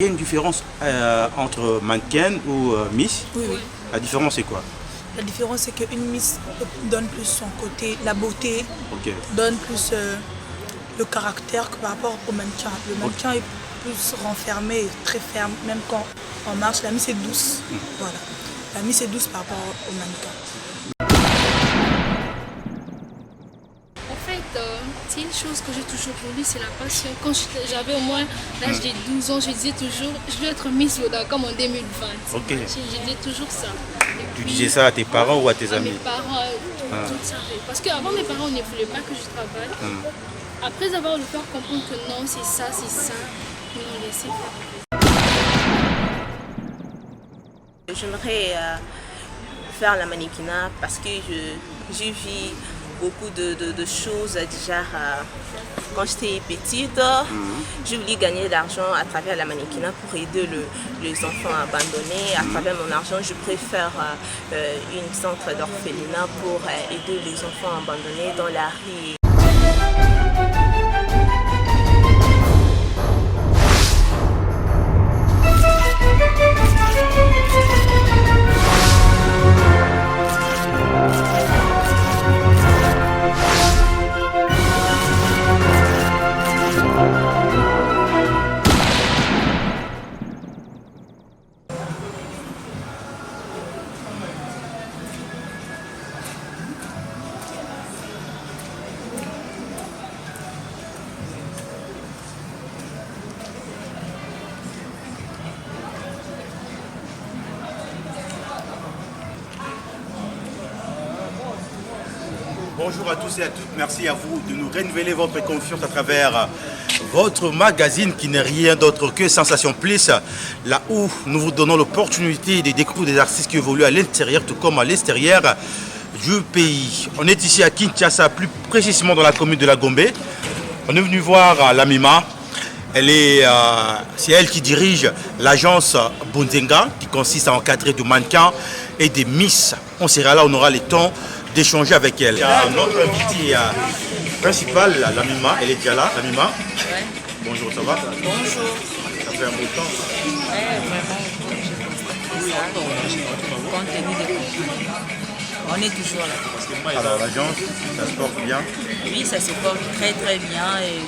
Il y a une différence entre mannequin ou Miss. Oui, oui. La différence c'est quoi? La différence c'est qu'une Miss donne plus son côté, la beauté, donne plus le caractère que par rapport au mannequin. Le mannequin est plus renfermé, très ferme, même quand on marche. La Miss est douce. Voilà. La Miss est douce par rapport au mannequin. C'est une chose que j'ai toujours voulu, c'est la passion. Quand j'avais au moins l'âge de 12 ans, je disais toujours, je veux être Miss Loda comme en 2020. Je disais toujours ça. Tu disais ça à tes parents ou à tes amis? Mes parents, tout ça. Parce qu'avant, mes parents ne voulaient pas que je travaille. Après avoir le faire comprendre que non, c'est ça, ils m'ont laissé faire. J'aimerais faire la mannequinat parce que j'ai vu beaucoup de choses déjà quand j'étais petite. Je voulais gagner de l'argent à travers la mannequinat pour aider les enfants abandonnés. À travers mon argent, je préfère une centre d'orphelinat pour aider les enfants abandonnés dans la rue. Bonjour à tous et à toutes, merci à vous de nous renouveler votre confiance à travers votre magazine qui n'est rien d'autre que Sensation Plus, là où nous vous donnons l'opportunité de découvrir des artistes qui évoluent à l'intérieur tout comme à l'extérieur du pays. On est ici à Kinshasa, plus précisément dans la commune de la Gombe. On est venu voir la Mima. C'est elle qui dirige l'agence Bonzenga qui consiste à encadrer des mannequins et des miss. On sera là, on aura le temps d'échanger avec elle. Il y a notre invitée principale, la Mima, elle est déjà là, la Mima. Ouais. Bonjour, ça va? Bonjour. Ça fait un beau temps. Vraiment, compte tenu des confinements, on est toujours là. Alors l'agence, ça se porte bien? Oui, ça se porte très très bien et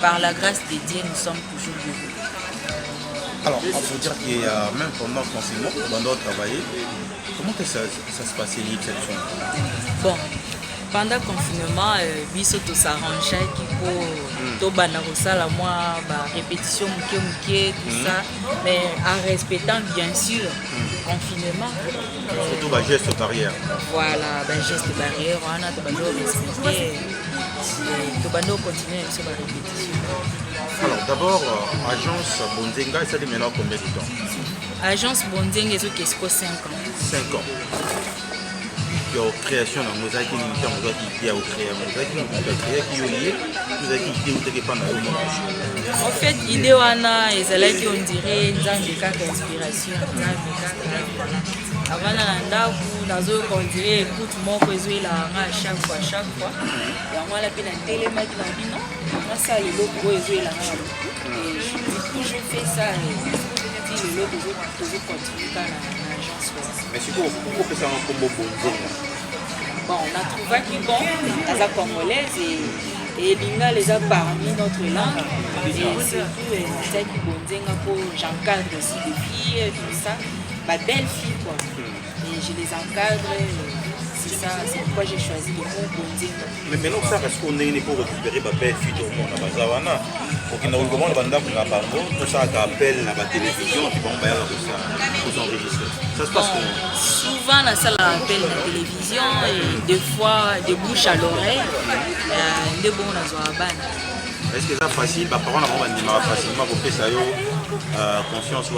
par la grâce de Dieu, nous sommes toujours debout. Alors, il faut dire que même pendant le confinement, pendant de travailler, comment que ça se passait cette fois? Bon, pendant le confinement, biso to s'arrangeait pour tobana kosala moi répétition muke tout ça, mais en respectant bien sûr confinement. Surtout les gestes barrières. Voilà, geste barrière, on a tobana respecter, tobana continuer sur la répétition. Alors d'abord, agence Bonzenga, ça dit maintenant combien de temps? Agence Bonzenga, c'est 5 ans. 5 ans. Il y a création dans nos acquis, il y a en fait, l'idée est on dirait une inspiration. Avant on dirait écoute moi à chaque fois. Et moi la peine tellement ça le logo j'ai fait ça et le logo toujours continuer dans l'agence. Mais c'est pourquoi que ça en combo Bonzenga? Bon, on a trouvé qui bon, la congolaise et Linga les a parmi notre langue. Et surtout, c'est qui Bonzenga pour j'encadre aussi des filles, tout ça. Ma belle fille quoi. Et je les encadre. C'est ça, c'est pourquoi j'ai choisi le mot Bonzenga. Mais maintenant, ça, est-ce qu'on est pour récupérer ma belle fille au monde? Pour qu'il n'y ait pas de bande tout ça appelle la télévision qui va enregistrer. Ça se passe comment? Souvent, la salle appelle la télévision et des fois, de bouche à l'oreille, de bon à Zoaban. Est-ce que c'est facile? Par contre, on va facilement pour faire ça, conscience.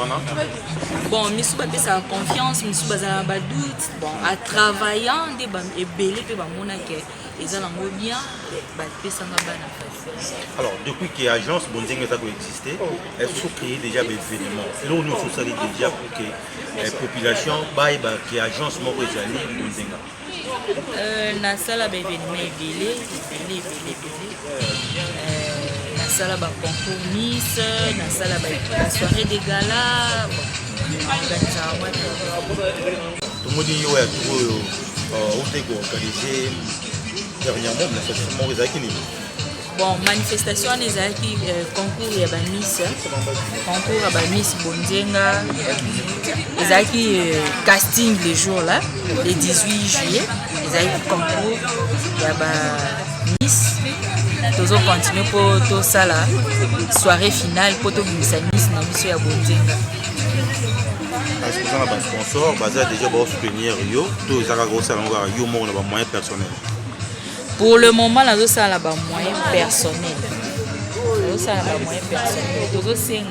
Bon, je suis ça confiance, je suis doute. Bon, en travaillant, des belles ils ont bien, alors, depuis que l'agence Bonzenga a existé, elle a créé déjà des événements. Là, nous sommes déjà pour que la population qui l'agence Bonzenga. Na sala ba événement belé nasala ba concours Miss, nasala ba soirée des galas. Tout le monde dit ouais, on t'a organisé dernièrement manifestation bon, manifestation ezalaki concours ya ba Miss, concours ya ba Miss Bonzenga, ezalaki casting les jours là, le 18 juillet, ezalaki concours ya ba Miss. Tozo continuer pour tout ça là, soirée finale pour tout Miss na biso ya Bonzenga. Est-ce que vous avez un sponsor basé déjà pour soutenir Yo, tout ça Yo mon moyen personnel. Pour le moment, là, ça a un moyen personnel. Ça a un moyen personnel. Tout ça, c'est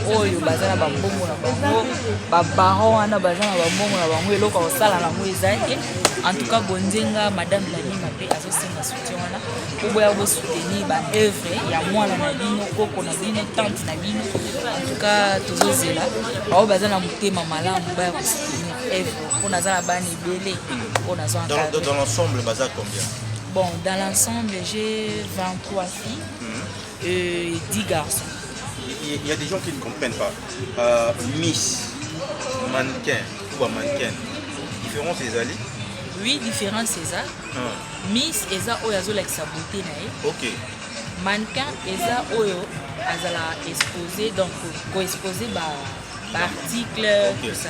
oyo bazana ba mbongo na bango, ba baron ana bazana ba mbongo na bango eloko osala na ngo ezaki. En tout cas, Bonzenga, Madame Lani Mapé azo senga soutien wana. Oboya bo soutenir ba œuvre ya mwana na bino koko na bino tante na bino. En tout cas, tout zela. Ba bazana mutema malamu ba ko soutenir œuvre. Pour nazala bani belé. Pour nazala dans l'ensemble, bazar combien? Bon, dans l'ensemble, j'ai 23 filles et 10 garçons. Il y a des gens qui ne comprennent pas. Miss, mannequin ou mannequin, différence des alliés? Oui, différence c'est ça. Miss, eza oyo azola sa beauté na ye. Ok. Mannequin, eza oyo azala exposé, donc co-exposé par article, tout ça.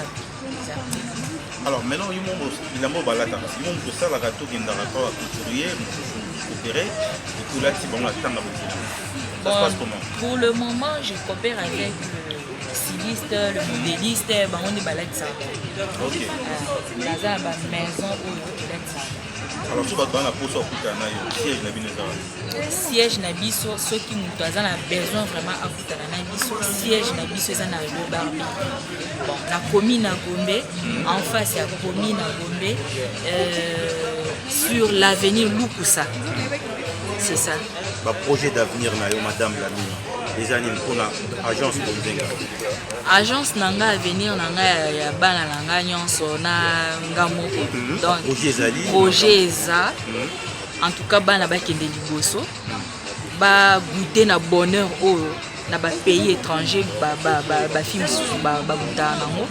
Alors maintenant, il y a un mot balata. Il y a un mot ça la gâteau qui est dans rapport à couturier, coopérer, et tout là, c'est bon, la tanga. Ça se passe comment? Pour le moment, je coopère avec le styliste, le modéliste, on est balade ça. Ok. Dans la maison où il est ça. Alors, tu vas dans la pose au Koutana, siège Nabiso. Siège Nabiso, ceux qui nous ont besoin vraiment à Koutana Nabiso, siège Nabiso, c'est dans le Barbie. Bon, la commune à Gombe, en face, il y a la commune à Gombe, sur l'avenir Lukusa. C'est ça. Le projet d'avenir, Madame Lamine, les années pour l'agence Bonzenga. Agence nanga avenir nanga ya bana nanga nyonso na ngamo. Donc projet eza en tout cas bana ba kende liboso ba goûter na bonheur oyo na ba pays étranger ba film ba goûter nango.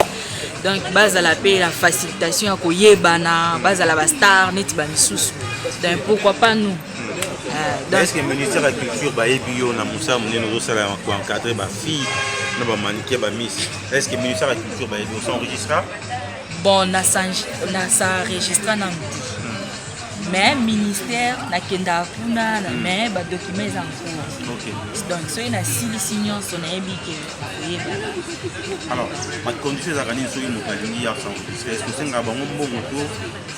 Donc bazala payer la facilitation ya koyebana bazala ba star net ba misusu. Donc pourquoi pas nous? Est-ce que le ministère de la Culture va ébio na Moussa Mouné pour encadrer ma fille na mannequin ba Miss? Est-ce que le ministère de la Culture va ébio s'enregistra? Bon, na s'enregistra na mais ministère na kenda kuna mais ba documents en cours. OK. Donc so ina silicignon son ebike. Alors, ma condition za kanini so imokalingi ya s'enregistrer. Est-ce que c'est ngaba ngombo moto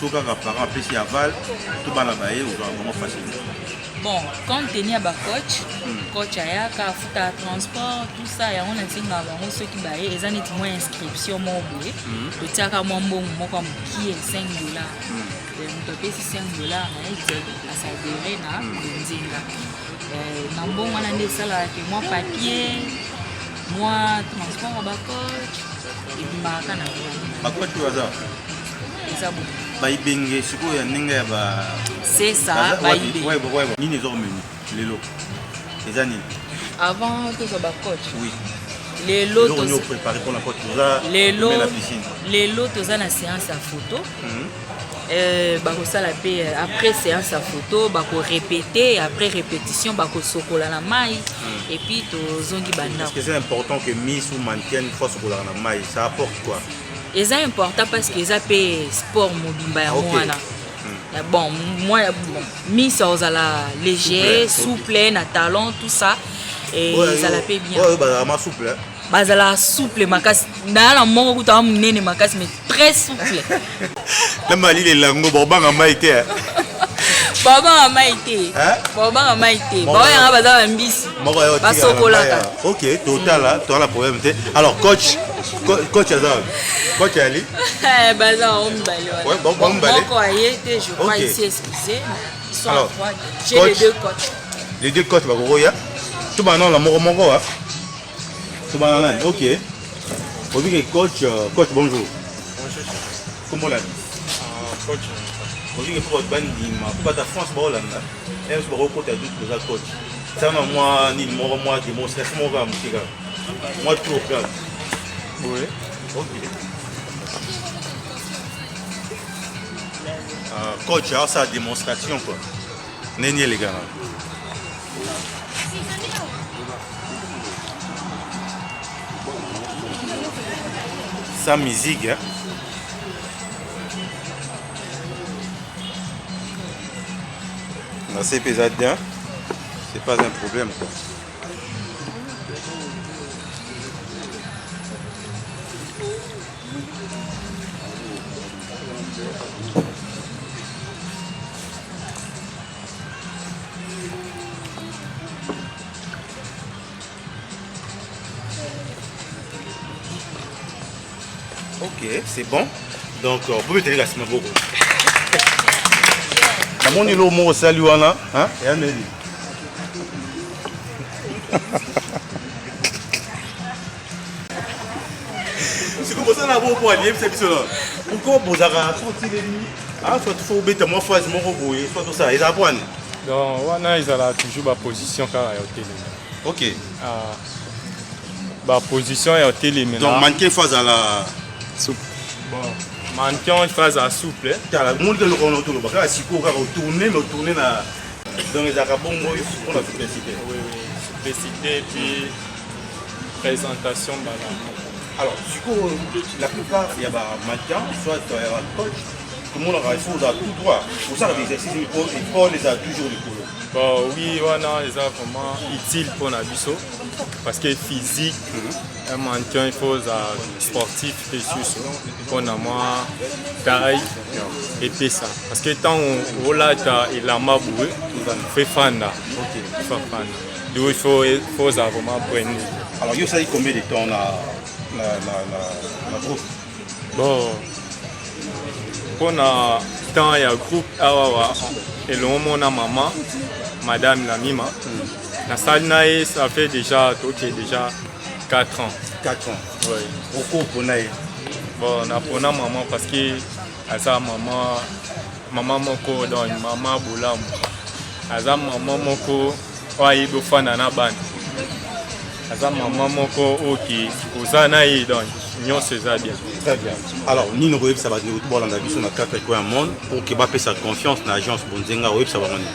so ka parent pesi aval to bana bae ou vraiment facile? Bon, quand tenir ba coach aya ka futa transport tout ça ya on a singa bango ceux qui bae les années moins inscription mobile le tiaka mombo moko qui est $5. Donc pesi $5 na à sa durée na Bonzenga. Na mbongo na ndesala ke moi papier, moi transport ba coach et puis maraka na ba coach waza. Ça bon. Baibenge siko ya ninga ba c'est ça baibenge. Ouais. Nini zo menu lelo. Les années. Avant que ce soit coach. Oui. Les lots nous préparé pour la coach les lots à la séance à photo. Après séance à photo, répéter, après répétition, sokola na mai et puis tozongi banda. Est-ce que c'est important que Miss ou mannequin fasse sokola na mai? Ça apporte quoi? C'est important parce que ça paye sport mobimba ya mwana. Bon, moi Miss ozala léger, souple, na talon, tout ça et ça la paye bien. Ouais, bah souple. Bazala souple makasi na moko kuta munene makasi mais très souple. Na mali le lango bobanga maite. Bobanga maite. Bobanga maite. Boya bazala mbisi. Ba sokolaka. OK, total tu as la problème. Alors coach Azar. Coach Ali. Bazala ombali. Ouais, bon balé. Moko ayete, je crois ici excusez. Ils sont à trois. J'ai les deux coachs. Les deux coachs ba koya. Tout banon la moko hein. Ok. Coach, bonjour. Bonjour. Comment l'a coach. Pour pas de France, est-ce que vous avez coach? Ça, moi, ni moi, démonstration, moi, trop calme. Oui. Ok. Coach, alors ça, démonstration, quoi. N'est-ce les gars. Sa musique, hein. C'est pesant, c'est pas un problème, quoi. Ok, c'est bon. Donc, vous pouvez tenir la semaine beaucoup. Mon îlot, mon salut, hein? Et un élu. C'est comme ça, on a beau pour aller, c'est ça. Pourquoi vous avez sorti les nuits? Ah, soit il faut mettre moi, fois, mon robot, soit tout ça, ils apprennent. Donc, ils ont toujours ma position quand ils ont télé. Ok. Ma position est au télé maintenant. Donc, mannequin face à la soupe. Bon, mannequin face à souple. Le monde que l'on a tourné, si on va retourner, mais tourner dans les arabes, pour la simplicité. Oui, simplicité, puis présentation. Alors, du coup, la plupart, il y a des mannequins, soit il y a un coach, tout le monde a tout droit. Pour ça, les exercices, il faut les a toujours les couleurs. Bon, oui, ils sont vraiment utiles pour la biseau. Parce que physique, un mannequin, il faut sportif et sûr. Pour moi, taille et ça. Parce que tant on l'a il a maboué, on fait fan là. Donc il faut vraiment prendre. Alors, vous savez combien de temps la groupe? Bon, pour le temps, il y a un groupe, et le moment, on a maman, madame la Mima. La salle, ça fait déjà 4 ans. 4 ans. Oui. Pourquoi pour nous? Bon, on a pour maman parce que maman moko donc maman boulam. Aza maman moko oyi bo fana na bande. Aza maman moko oki ozana yi donc nyonso eza bien. Très bien. Alors, nous nous ça va nous voir dans la vision de 4 coins monde pour que bape sa confiance dans l'agence Bonzenga web ça va venir.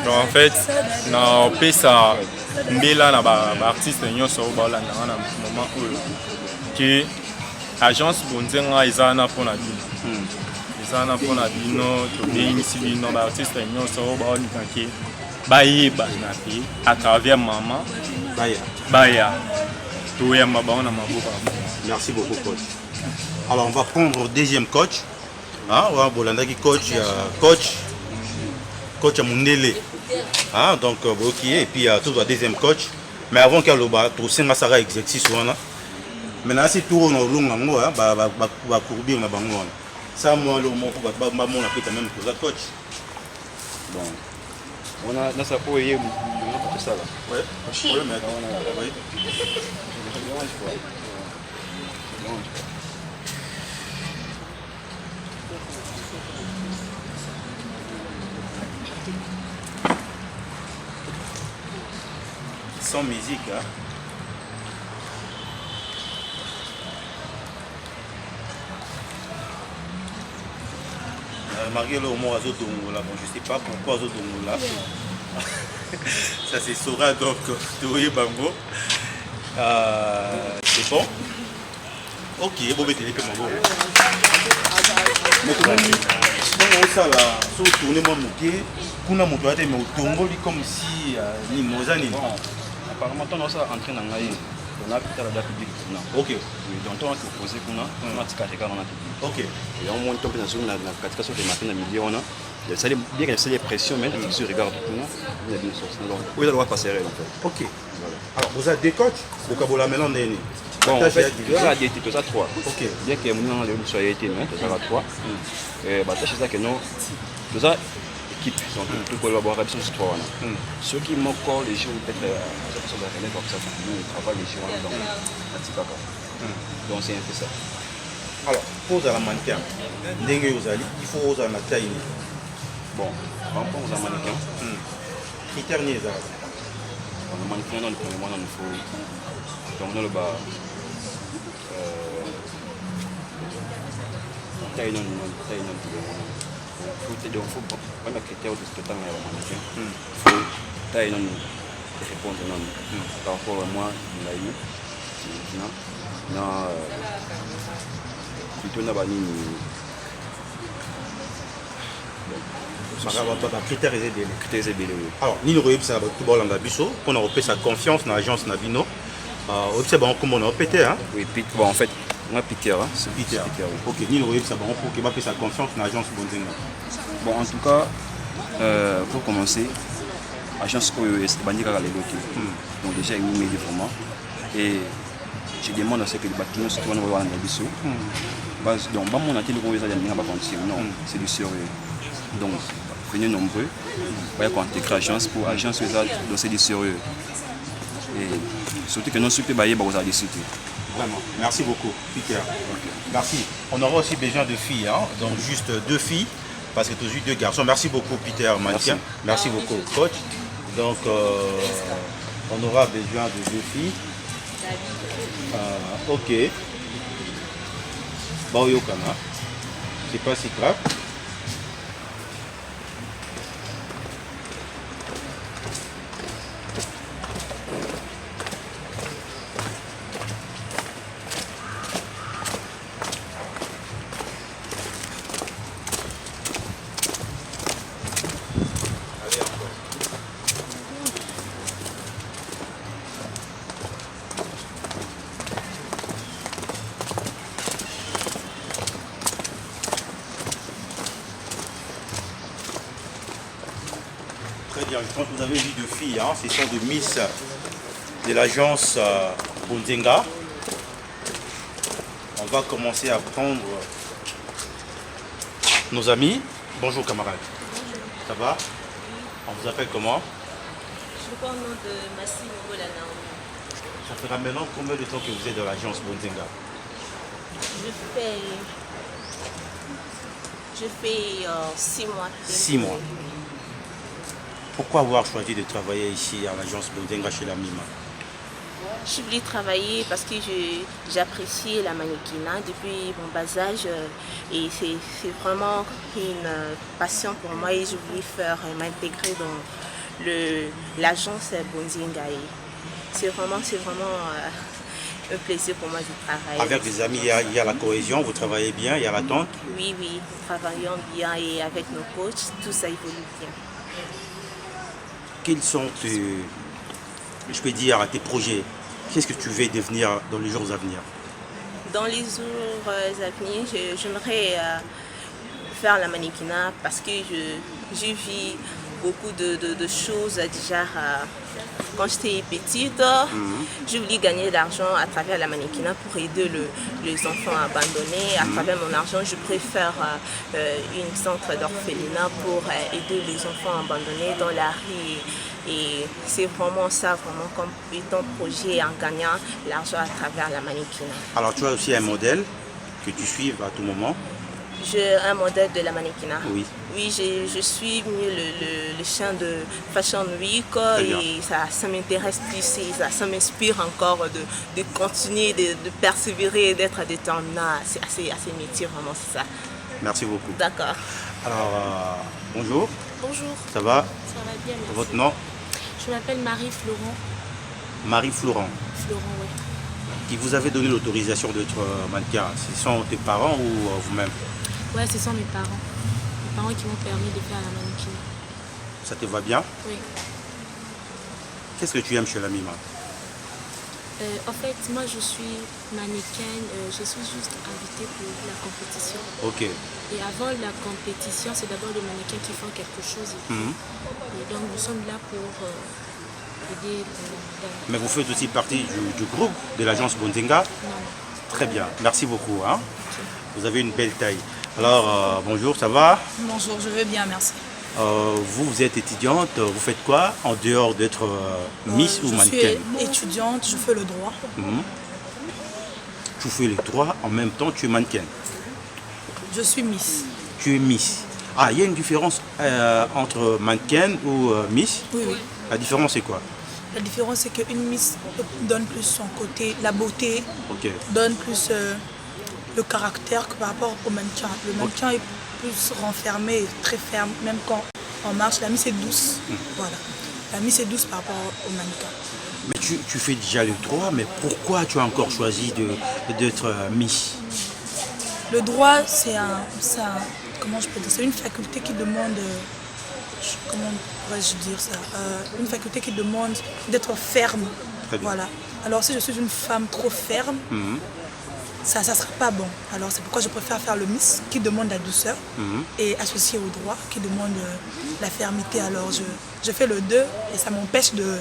Donc en fait, na pesa mbela na ba artiste nyonso ba la na moment que agence Bonzenga ezana pour na bino. Ezana pour na bino to bénisi bino ba artiste nyonso ba on kanke ba yeba na pi à travers maman baya to ya mabana maboka. Merci beaucoup coach. Alors on va prendre le deuxième coach. Ah, on va Bolanda qui coach à Mundele. Ah, donc ok, et puis tout le deuxième coach. Mais avant qu'il y ait le bas, tout ça sera exercice. Maintenant, si tout on a long, va courir on a bango. Ça, moi, le mot pour on a pris quand même pour la coach. Bon, on a dans sa peau et on a tout ça là. Ouais. Oui, mais oui. Sans musique, hein. Marié le mot Azo Dongola, bon, je ne sais pas pourquoi Azo Dongola. Ça se saura donc, Touré Bango. C'est bon. Ok, bon, mais t'es comme bon. Mais comment ça là, si vous tournez mon bouquet, kuna moto ate mais otongoli comme si ni mozani. Apparemment, on a ça en train d'engager. On a peut-être la date publique. Ok. Donc, on a proposé qu'on a ticati quand on a public. Ok. Et on monte dans la catégorie de matin à midi, on a. Il y a bien qu'il y ait des pressions, mais il se regarde tout le monde. Il y a bien sûr. Donc, où il doit passer en fait. Ok. Alors, vous avez des coachs au Kabola maintenant d'année. Bon, en fait, il y a des types, ça 3. Ok. Bien qu'il y ait une société, mais ça va 3. Et c'est ça que nous, tout ça, équipe, donc tout collaboration sur 3. Ceux qui m'ont encore les jours, peut-être, ça sont des relèves comme ça, nous travaillons les jours dans la Tikaka. Donc c'est un peu ça. Alors, pose à la mannequin. Il faut oser la taille. Bon, par rapport aux mannequins, critères ni ça. le mannequin dans le premier mois, il faut donc dans le bas taille non donc faut pas la critère de ce temps là le mannequin faut taille non répondre non par rapport à moi il a eu non plutôt na bani critères ezebele. Alors nini koyebisaka bato baolanda biso mpona kopesa confiance na agence na bino oyebisa bango nkombo na yo pete oui bon en fait moi Peter c'est Peter ok nini koyebisa bango pour ke bapesa confiance na agence bonzenga. Bon en tout cas pour commencer agence oyo bandi kaka lelo te donc déjà il m'a aidé vraiment et je demande à ce que les bâtiments se tournent voir dans biso donc ba mon atelier ko ezali ndinga ba continuer non c'est du sérieux donc venez nombreux voyez qu'on intègre agence pour agence dans c'est du sérieux et surtout que non super bailler ba aux discuter. Vraiment, merci beaucoup Peter. Okay. Merci. On aura aussi besoin de filles donc juste 2 filles parce que tu as eu 2 garçons. Merci beaucoup Peter Mannequin. Merci beaucoup coach. Donc on aura besoin de 2 filles. Ok. Bon Yokana. C'est pas si grave. Je pense que vous avez vu 2 filles, ce sont des Miss de l'agence Bonzenga. On va commencer à prendre nos amis. Bonjour camarades. Ça va? On vous appelle comment? Je prends le nom de Massi Ngolana. Ça fera maintenant combien de temps que vous êtes dans l'agence Bonzenga? Je fais 6 mois. 6 mois. Pourquoi avoir choisi de travailler ici à l'agence Bonzenga chez la Mima? Je suis venue travailler parce que j'apprécie la mannequinat depuis mon bas âge et c'est vraiment une passion pour moi et je voulais m'intégrer dans l'agence Bonzenga. C'est vraiment un plaisir pour moi de travailler. Avec les amis, il y a la cohésion, vous travaillez bien, il y a l'attente? Oui, nous travaillons bien et avec nos coachs, tout ça évolue bien. Quels sont tes projets? Qu'est-ce que tu veux devenir dans les jours à venir? Dans les jours à venir, j'aimerais faire la mannequinat parce que je vis beaucoup de choses déjà. Quand j'étais petite, je voulais gagner de l'argent à travers la mannequinat pour aider les enfants abandonnés. À travers mon argent, je préfère une centre d'orphelinat pour aider les enfants abandonnés dans la rue. Et c'est vraiment ça, vraiment comme étant projet en gagnant l'argent à travers la mannequinat. Alors tu as aussi un modèle que tu suives à tout moment? J'ai un modèle de la mannequinat. Oui. Oui, je suis le champ de Fashion Week et ça m'intéresse plus et ça m'inspire encore de continuer, de persévérer, d'être déterminant à ces métiers, vraiment c'est ça. Merci beaucoup. D'accord. Alors, bonjour. Bonjour. Ça va? Ça va bien, merci. Votre nom? Je m'appelle Marie-Florent. Marie-Florent. Florent, oui. Qui vous avez donné l'autorisation d'être mannequin? Ce sont tes parents ou vous-même? Ouais, ce sont mes parents. Mes parents qui m'ont permis de faire la mannequinat. Ça te va bien? Oui. Qu'est-ce que tu aimes chez la Mima? En fait, moi je suis mannequin, je suis juste invitée pour la compétition. Ok. Et avant la compétition, c'est d'abord les mannequins qui font quelque chose. Et donc nous sommes là pour aider. Mais vous faites aussi partie du groupe de l'agence Bonzenga? Non. Très bien, merci beaucoup. Okay. Vous avez une belle taille. Alors, bonjour, ça va? Bonjour, je vais bien, merci. Vous êtes étudiante, vous faites quoi en dehors d'être Miss ou mannequin? Je suis étudiante, je fais le droit. Tu fais le droit, en même temps tu es mannequin? Je suis Miss. Tu es Miss. Ah, il y a une différence entre mannequin ou Miss? Oui, oui. La différence c'est quoi? La différence, c'est qu'une Miss donne plus son côté, la beauté, donne plus le caractère que par rapport au mannequin. Le mannequin est plus renfermé, très ferme, même quand on marche. La Miss est douce. Voilà. La Miss est douce par rapport au mannequin. Mais tu fais déjà le droit, mais pourquoi tu as encore choisi d'être Miss? Le droit, comment je peux dire, c'est une faculté qui demande, comment pourrais-je dire ça, une faculté qui demande d'être ferme. Voilà. Alors si je suis une femme trop ferme, ça ne sera pas bon. Alors c'est pourquoi je préfère faire le Miss qui demande la douceur et associé au droit qui demande la fermeté. Alors je fais le deux et ça m'empêche de...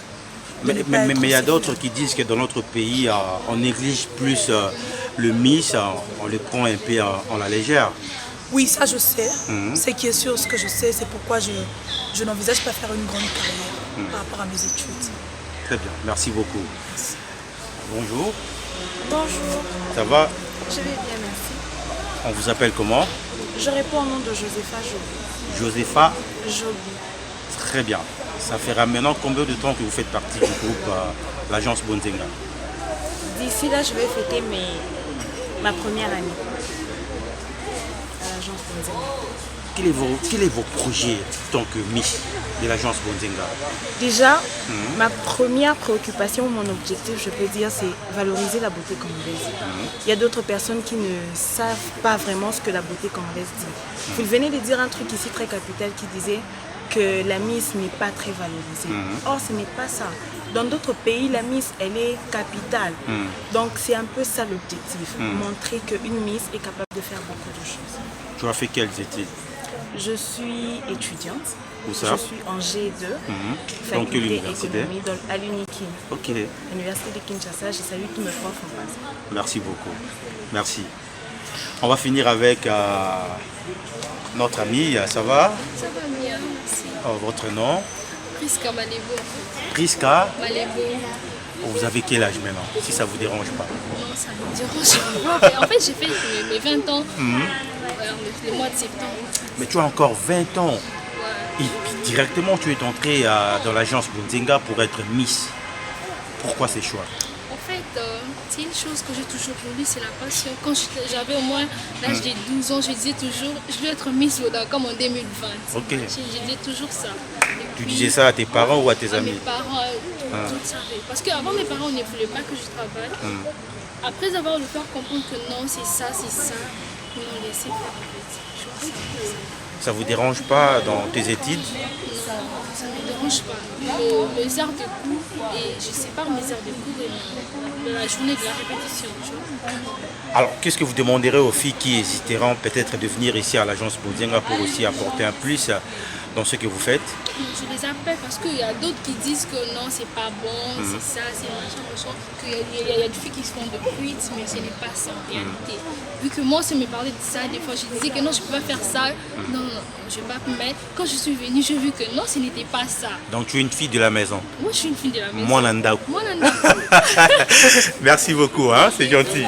Mais il y a d'autres qui disent que dans notre pays, on néglige plus le Miss, on le prend un peu en la légère. Oui, ça je sais. Ce qui est sûr, ce que je sais, c'est pourquoi je n'envisage pas faire une grande carrière par rapport à mes études. Très bien, merci beaucoup. Merci. Bonjour. Bonjour. Ça va? Je vais bien, merci. On vous appelle comment? Je réponds au nom de Josepha Joby. Josepha Joby. Très bien. Ça fera maintenant combien de temps que vous faites partie du groupe l'agence Bonzenga? D'ici là, je vais fêter ma première année à l'agence Bonzenga. Quel est vos projets en tant que Miss de l'agence Bonzenga? Déjà, ma première préoccupation, mon objectif, je peux dire, c'est valoriser la beauté congolaise. Il y a d'autres personnes qui ne savent pas vraiment ce que la beauté congolaise dit. Vous venez de dire un truc ici très capital qui disait que la Miss n'est pas très valorisée. Or, ce n'est pas ça. Dans d'autres pays, la Miss, elle est capitale. Donc, c'est un peu ça l'objectif. Montrer qu'une Miss est capable de faire beaucoup de choses. Tu as fait quelles études? Je suis étudiante. Où ça? Je suis en G2, Dans quelle faculté université? économie, à l'UNIKIN. Ok. L'université de Kinshasa, je salue tous mes profs en face. Merci beaucoup. Merci. On va finir avec notre amie. Ça va? Ça va bien, merci. Votre nom? Priska Malebo. Priska? Malebo. Vous avez quel âge maintenant, si ça ne vous dérange pas? Non, ça me dérange pas. En fait, j'ai fait mes 20 ans le mois de septembre. Mais tu as encore 20 ans. Et puis directement, tu es entrée dans l'agence Bonzenga pour être Miss. Pourquoi ces choix? En fait, c'est une chose que j'ai toujours voulu, c'est la passion. Quand j'avais au moins l'âge de 12 ans, je disais toujours, je veux être Miss Loda comme en 2020. Je disais toujours ça. Tu disais ça à tes parents ou à tes amis? Mes parents, tout savaient. Parce qu'avant, mes parents ne voulaient pas que je travaille. Après avoir le faire comprendre que non, c'est ça, ils m'ont laissé faire en fait. Ça ne vous dérange pas dans tes études? Ça ne me dérange pas. Les heures de cours, et je sépare mes heures de cours de la journée de la répétition. Tu vois. Alors, qu'est-ce que vous demanderez aux filles qui hésiteront peut-être de venir ici à l'agence Bonzenga pour aussi apporter un plus dans ce que vous faites? Je les appelle parce qu'il y a d'autres qui disent que non, c'est pas bon, c'est ça, c'est machin. Qu'il y a des filles qui se font de fuite, mais ce n'est pas ça en réalité. Vu que moi, si on me parlait de ça, des fois, je disais que non, je ne peux pas faire ça. Non, je ne vais pas me mettre. Quand je suis venue, j'ai vu que non, ce n'était pas ça. Donc, tu es une fille de la maison? Moi, je suis une fille de la maison. Moi, Nanda. Merci beaucoup, hein, c'est gentil.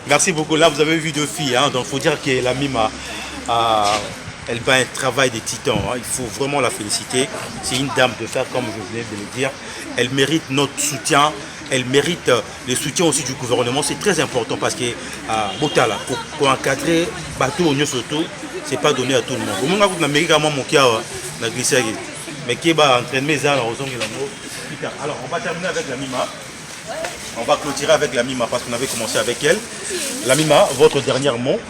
Merci beaucoup. Là, vous avez vu deux filles, hein, donc il faut dire que la mime elle fait un travail de titan, hein. Il faut vraiment la féliciter. C'est une dame de fer, comme je venais de le dire. Elle mérite notre soutien, elle mérite le soutien aussi du gouvernement. C'est très important parce que Botala, pour encadrer bateau surtout, ce n'est pas donné à tout le monde. Mais qui va entraîner mes alors on va terminer avec la Mima. On va clôturer avec la Mima parce qu'on avait commencé avec elle. La Mima, votre dernier mot,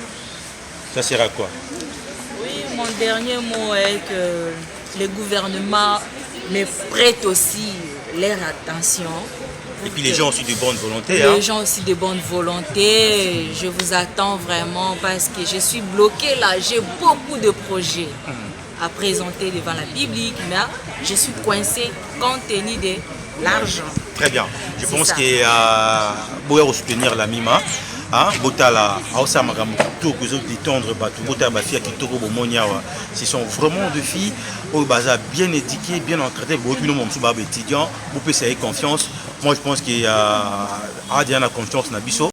ça sera quoi? Mon dernier mot est que le gouvernement me prête aussi leur attention. Et puis les gens aussi de bonne volonté. Les gens aussi de bonne volonté. Je vous attends vraiment parce que je suis bloquée là. J'ai beaucoup de projets à présenter devant la public, mais je suis coincée compte tenu de l'argent. Très bien. Je pense qu'il faut soutenir la Mima. Botala, tout détendre, ce sont vraiment des filles bien éduquées, bien encadrées, étudiants, vous pouvez essayer confiance. Moi je pense qu'il y a confiance dans Bisso.